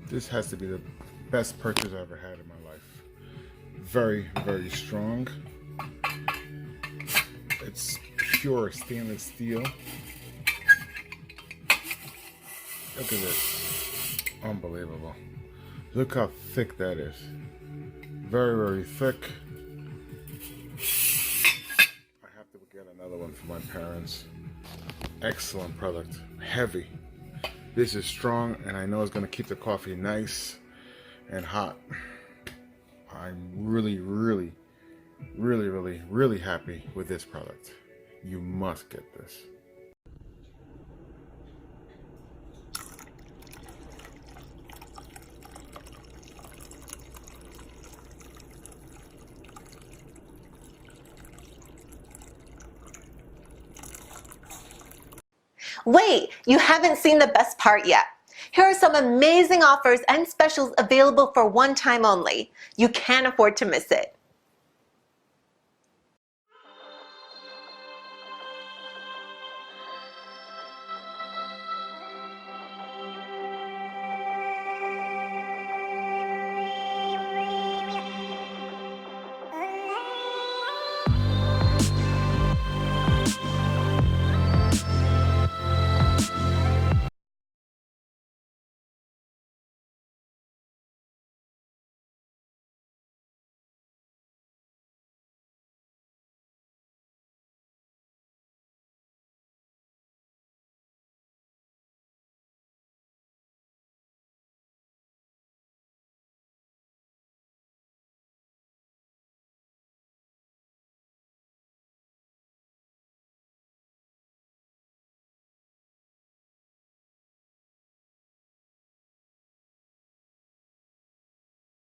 This has to be the best purchase I ever had in my life. Very, very strong. It's pure stainless steel. Look at this. Unbelievable. Look how thick that is. Very, very thick. I have to get another one for my parents. Excellent product. Heavy. This is strong, and I know it's going to keep the coffee nice and hot. I'm really, really, really, really, really happy with this product. You must get this. Wait, you haven't seen the best part yet. Here are some amazing offers and specials available for one time only. You can't afford to miss it.